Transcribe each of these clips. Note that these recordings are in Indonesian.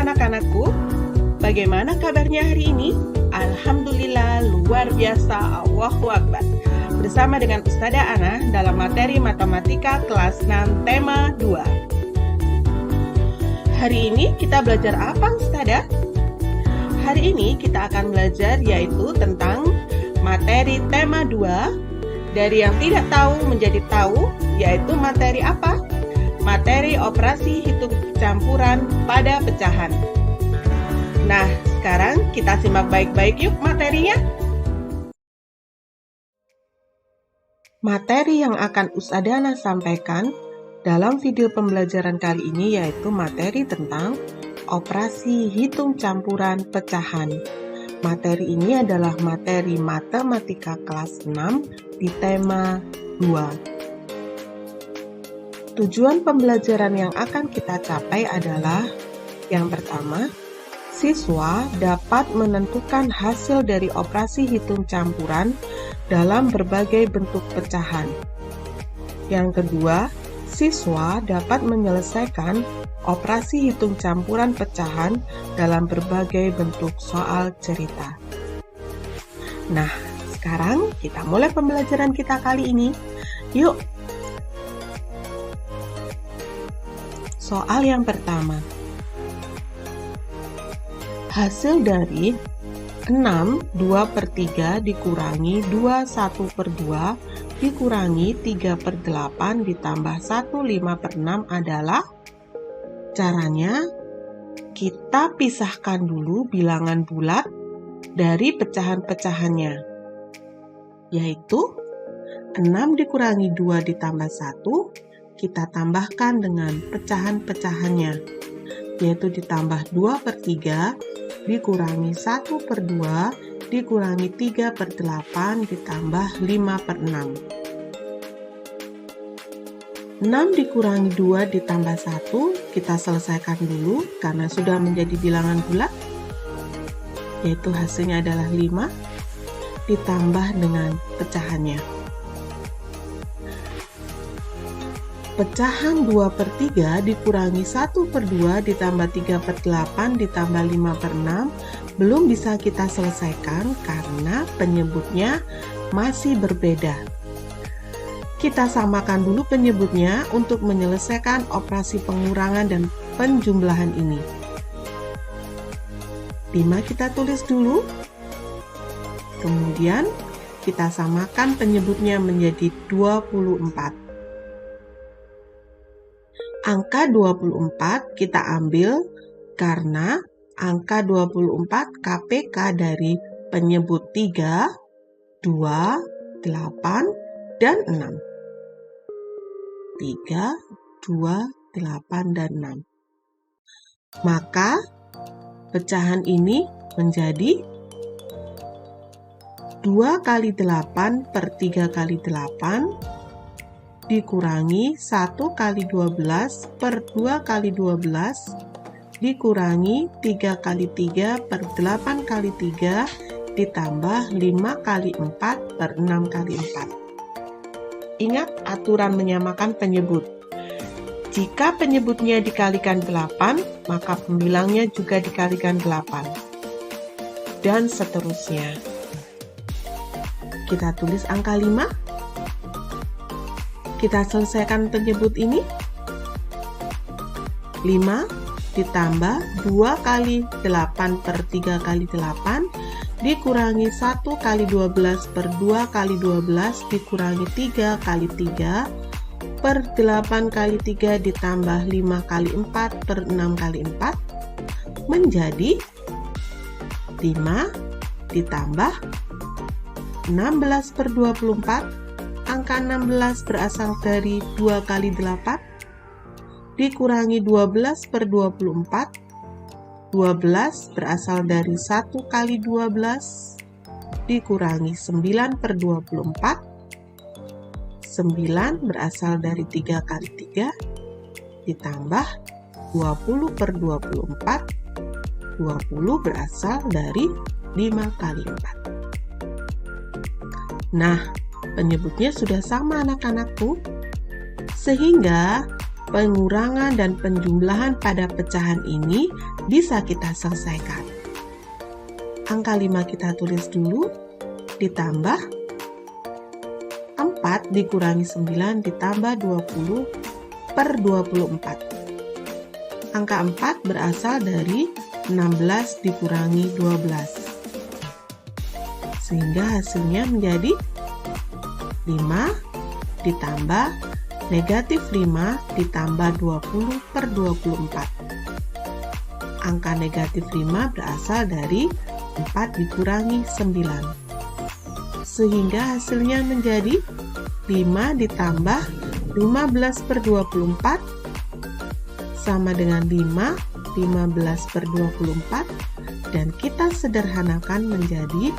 anak-anakku, bagaimana kabarnya hari ini? Alhamdulillah, luar biasa, Allahu Akbar. Bersama dengan Ustazah Ana dalam materi Matematika kelas 6 tema 2. Hari ini kita belajar apa, Ustazah? Hari ini kita akan belajar yaitu tentang materi tema 2, dari yang tidak tahu menjadi tahu, yaitu materi apa? Materi operasi hitung campuran pada pecahan. Nah, sekarang kita simak baik-baik yuk materinya. Materi yang akan Ustazah Ana sampaikan dalam video pembelajaran kali ini yaitu materi tentang operasi hitung campuran pecahan. Materi ini adalah materi matematika kelas 6 di tema 2. Tujuan pembelajaran yang akan kita capai adalah yang pertama, siswa dapat menentukan hasil dari operasi hitung campuran dalam berbagai bentuk pecahan. Yang kedua, siswa dapat menyelesaikan operasi hitung campuran pecahan dalam berbagai bentuk soal cerita. Nah, sekarang kita mulai pembelajaran kita kali ini. Yuk! Soal yang pertama. Hasil dari 6 2/3 dikurangi 2 1/2 dikurangi 3/8 ditambah 1 5/6 adalah? Caranya, kita pisahkan dulu bilangan bulat dari pecahan-pecahannya, yaitu 6 dikurangi 2 ditambah 1, kita tambahkan dengan pecahan-pecahannya, yaitu ditambah 2/3 dikurangi 1/2 dikurangi 3/8 ditambah 5/6. 6 dikurangi 2 ditambah 1 kita selesaikan dulu karena sudah menjadi bilangan bulat, yaitu hasilnya adalah 5 ditambah dengan pecahannya. Pecahan 2/3 dikurangi 1/2 ditambah 3/8 ditambah 5/6 belum bisa kita selesaikan karena penyebutnya masih berbeda. Kita samakan dulu penyebutnya untuk menyelesaikan operasi pengurangan dan penjumlahan ini. 5 kita tulis dulu, kemudian kita samakan penyebutnya menjadi 24. Angka 24 kita ambil karena angka 24 KPK dari penyebut 3, 2, 8, dan 6. 3, 2, 8, dan 6. Maka pecahan ini menjadi 2 kali 8 per 3 kali 8 dikurangi 1 kali 12 per 2 kali 12 dikurangi 3 kali 3 per 8 kali 3 ditambah 5 kali 4 per 6 kali 4. Ingat aturan menyamakan penyebut. Jika penyebutnya dikalikan 8, maka pembilangnya juga dikalikan 8. Dan seterusnya. Kita tulis angka 5. Kita selesaikan penyebut ini. 5 ditambah 2 kali 8 per 3 kali 8 dikurangi 1 kali 12 per 2 kali 12 dikurangi 3 kali 3 per 8 kali 3 ditambah 5 kali 4 per 6 kali 4 menjadi 5 ditambah 16 per 24. Angka 16 berasal dari 2 kali 8, dikurangi 12 per 24, 12 berasal dari 1 kali 12, dikurangi 9 per 24, 9 berasal dari 3 kali 3, ditambah 20 per 24, 20 berasal dari 5 kali 4. Nah, penyebutnya sudah sama anak-anakku, sehingga pengurangan dan penjumlahan pada pecahan ini bisa kita selesaikan. Angka 5 kita tulis dulu, ditambah 4 dikurangi 9 ditambah 20 per 24. Angka 4 berasal dari 16 dikurangi 12. Sehingga hasilnya menjadi 5 ditambah negatif 5 ditambah 20 per 24. Angka negatif 5 berasal dari 4 dikurangi 9. Sehingga hasilnya menjadi 5 ditambah 15 per 24 sama dengan 5, 15 per 24, dan kita sederhanakan menjadi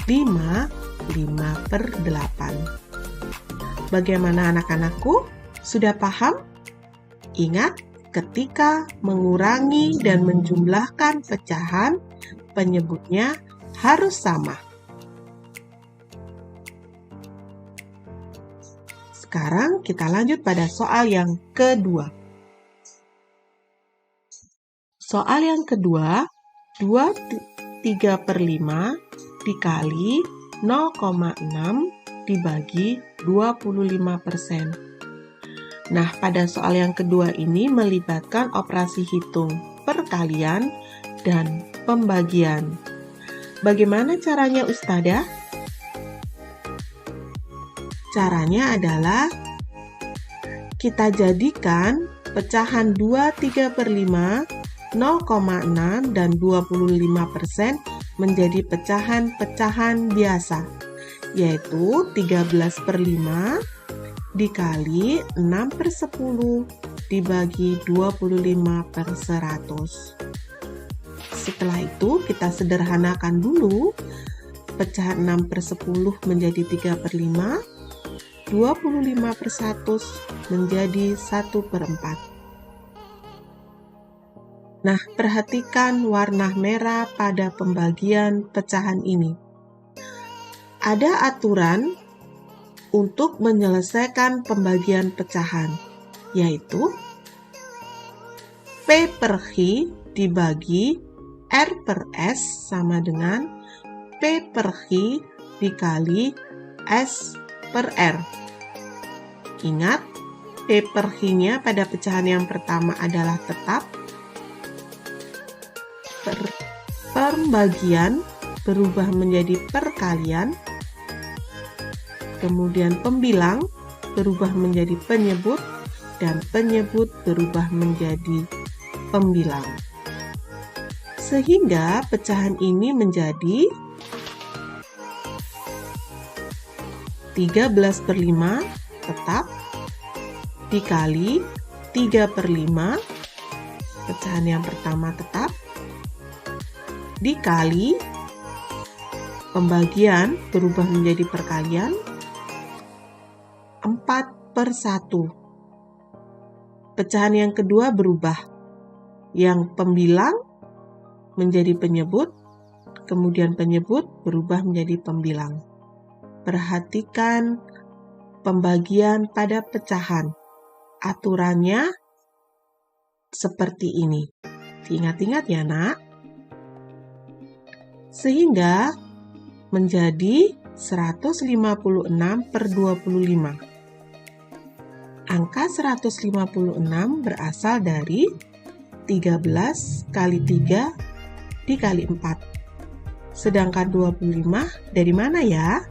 5 per 8. Bagaimana anak-anakku? Sudah paham? Ingat, ketika mengurangi dan menjumlahkan pecahan, penyebutnya harus sama. Sekarang kita lanjut pada soal yang kedua. Soal yang kedua, 2/3/5 dikali 0,6 dibagi 25%. Nah, pada soal yang kedua ini melibatkan operasi hitung, perkalian, dan pembagian. Bagaimana caranya, Ustadzah? Caranya adalah kita jadikan pecahan 2/3/5, 0,6, dan 25% menjadi pecahan-pecahan biasa, yaitu 13/5 dikali 6/10 dibagi 25/100. Setelah itu kita sederhanakan dulu. Pecahan 6/10 menjadi 3/5, 25/100 menjadi 1/4. Nah, perhatikan warna merah pada pembagian pecahan ini. Ada aturan untuk menyelesaikan pembagian pecahan, yaitu P per Q dibagi R per S sama dengan P per Q dikali S per R. Ingat, P per Q-nya pada pecahan yang pertama adalah tetap. Pembagian berubah menjadi perkalian. Kemudian pembilang berubah menjadi penyebut, dan penyebut berubah menjadi pembilang. Sehingga pecahan ini menjadi 13/5 tetap dikali 3/5, pecahan yang pertama tetap, dikali pembagian berubah menjadi perkalian 4/1. Pecahan yang kedua berubah, yang pembilang menjadi penyebut, kemudian penyebut berubah menjadi pembilang. Perhatikan pembagian pada pecahan. Aturannya seperti ini. Diingat-ingat ya, Nak. Sehingga menjadi 156/25. Angka 156 berasal dari 13 kali 3 dikali 4. Sedangkan 25 dari mana ya?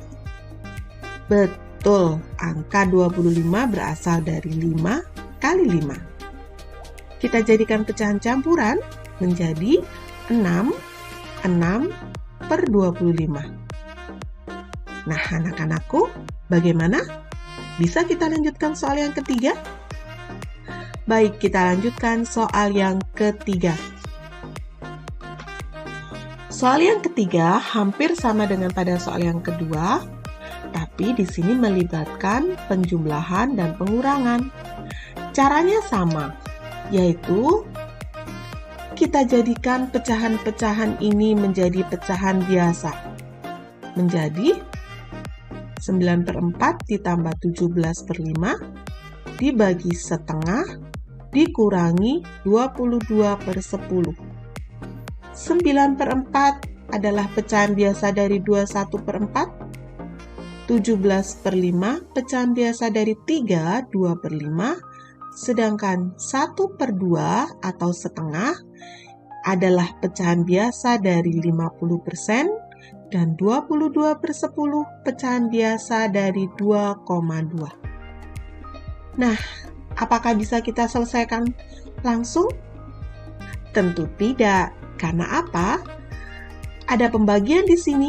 Betul, angka 25 berasal dari 5 kali 5. Kita jadikan pecahan campuran menjadi 6 per 25. Nah, anak-anakku, bagaimana? Bisa kita lanjutkan soal yang ketiga? Baik, kita lanjutkan soal yang ketiga. Soal yang ketiga hampir sama dengan pada soal yang kedua, tapi di sini melibatkan penjumlahan dan pengurangan. Caranya sama, yaitu kita jadikan pecahan-pecahan ini menjadi pecahan biasa. Menjadi 9/4 ditambah 17/5 dibagi setengah dikurangi 22/10. 9/4 adalah pecahan biasa dari 21/4. 17/5 pecahan biasa dari 3, 2/5. Sedangkan 1/2 atau setengah adalah pecahan biasa dari 50% dan 22/10 pecahan biasa dari 2,2. Nah, apakah bisa kita selesaikan langsung? Tentu tidak. Karena apa? Ada pembagian di sini.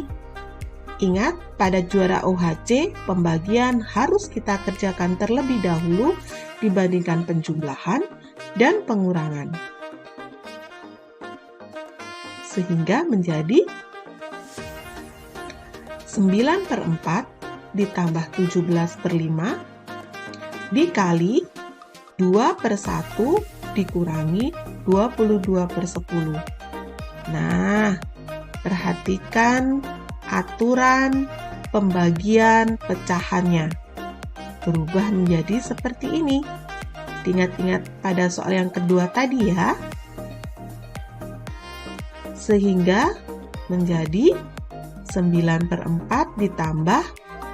Ingat, pada juara OHC, pembagian harus kita kerjakan terlebih dahulu dibandingkan penjumlahan dan pengurangan. Sehingga menjadi 9/4 ditambah 17/5 dikali 2/1 dikurangi 22/10. Nah, perhatikan aturan pembagian pecahannya. Berubah menjadi seperti ini. Ingat-ingat pada soal yang kedua tadi ya. Sehingga menjadi 9/4 ditambah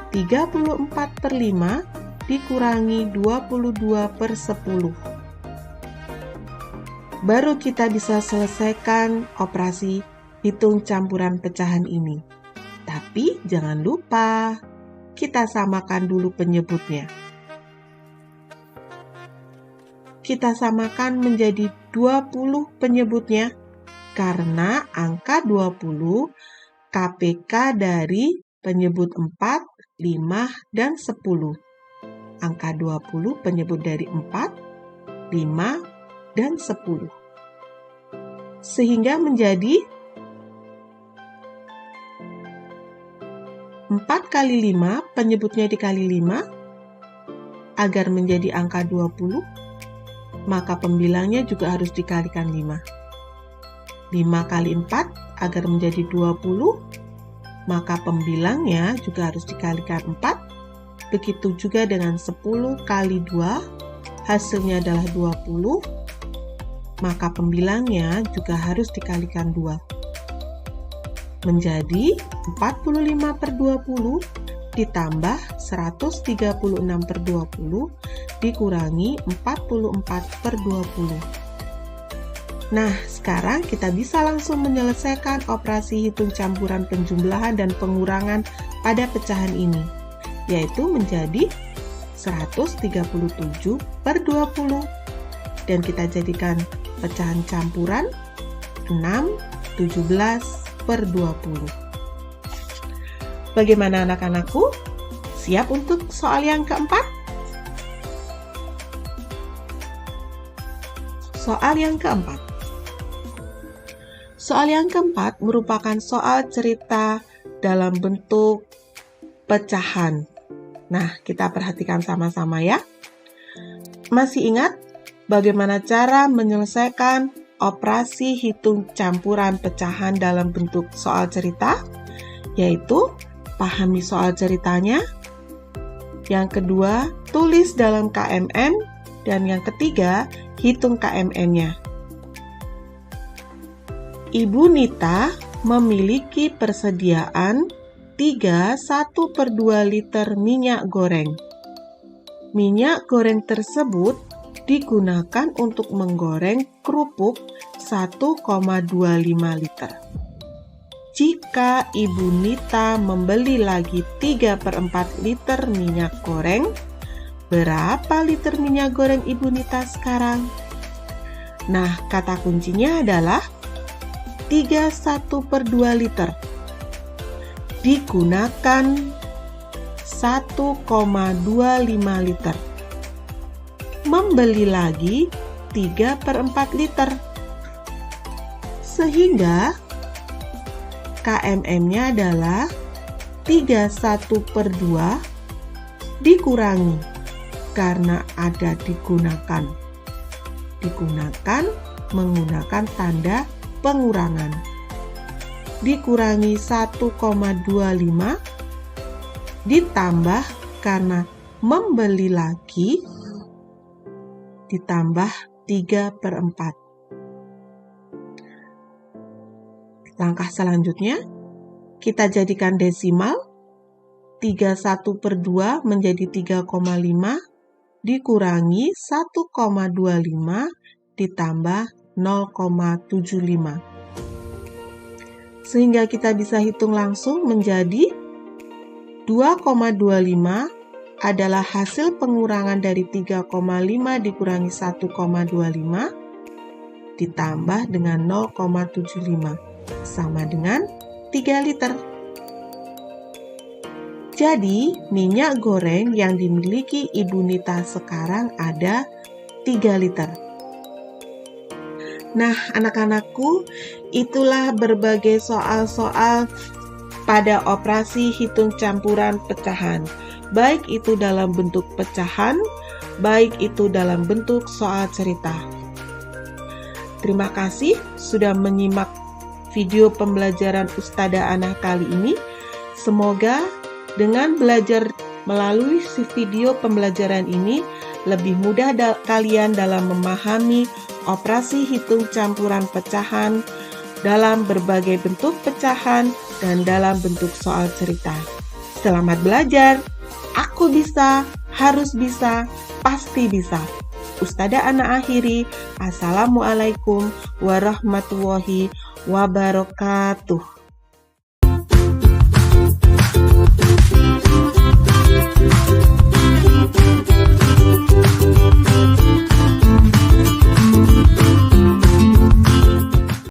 34/5 dikurangi 22/10. Baru kita bisa selesaikan operasi hitung campuran pecahan ini. Tapi jangan lupa, kita samakan dulu penyebutnya. Kita samakan menjadi 20 penyebutnya, karena angka 20 KPK dari penyebut 4, 5, dan 10. Angka 20 penyebut dari 4, 5, dan 10. Sehingga menjadi 4 kali 5, penyebutnya dikali 5, agar menjadi angka 20, maka pembilangnya juga harus dikalikan 5. 5 kali 4, agar menjadi 20, maka pembilangnya juga harus dikalikan 4. Begitu juga dengan 10 kali 2, hasilnya adalah 20, maka pembilangnya juga harus dikalikan 2. Menjadi 45/20 ditambah 136/20 dikurangi 44/20. Nah, sekarang kita bisa langsung menyelesaikan operasi hitung campuran penjumlahan dan pengurangan pada pecahan ini, yaitu menjadi 137/20. Dan kita jadikan pecahan campuran 6, 17/20. Bagaimana anak-anakku? Siap untuk soal yang keempat? Soal yang keempat. Soal yang keempat merupakan soal cerita dalam bentuk pecahan. Nah, kita perhatikan sama-sama ya. Masih ingat bagaimana cara menyelesaikan operasi hitung campuran pecahan dalam bentuk soal cerita? Yaitu, pahami soal ceritanya. Yang kedua, tulis dalam KMM. Dan yang ketiga, hitung KMN-nya. Ibu Nita memiliki persediaan 1/2 liter minyak goreng. Minyak goreng tersebut digunakan untuk menggoreng kerupuk 1,25 liter. Jika Ibu Nita membeli lagi 3/4 liter minyak goreng, berapa liter minyak goreng Ibu Nita sekarang? Nah, kata kuncinya adalah 1/2 liter digunakan 1,25 liter. Membeli lagi 3/4 liter. Sehingga KMM-nya adalah 1/2 dikurangi, karena ada digunakan. Digunakan menggunakan tanda pengurangan. Dikurangi 1,25 ditambah karena membeli lagi ditambah 3/4. Langkah selanjutnya, kita jadikan desimal. 31/2 menjadi 3,5 dikurangi 1,25 ditambah 0,75. Sehingga kita bisa hitung langsung menjadi 2,25 adalah hasil pengurangan dari 3,5 dikurangi 1,25 ditambah dengan 0,75 sama dengan 3 liter. Jadi, minyak goreng yang dimiliki Ibu Nita sekarang ada 3 liter. Nah, anak-anakku, itulah berbagai soal-soal pada operasi hitung campuran pecahan. Baik itu dalam bentuk pecahan, baik itu dalam bentuk soal cerita. Terima kasih sudah menyimak video pembelajaran Ustadzah Ana kali ini. Semoga dengan belajar melalui video pembelajaran ini, lebih mudah kalian dalam memahami operasi hitung campuran pecahan dalam berbagai bentuk pecahan dan dalam bentuk soal cerita. Selamat belajar! Aku bisa, harus bisa, pasti bisa. Ustadzah Ana akhiri. Assalamualaikum warahmatullahi wabarakatuh.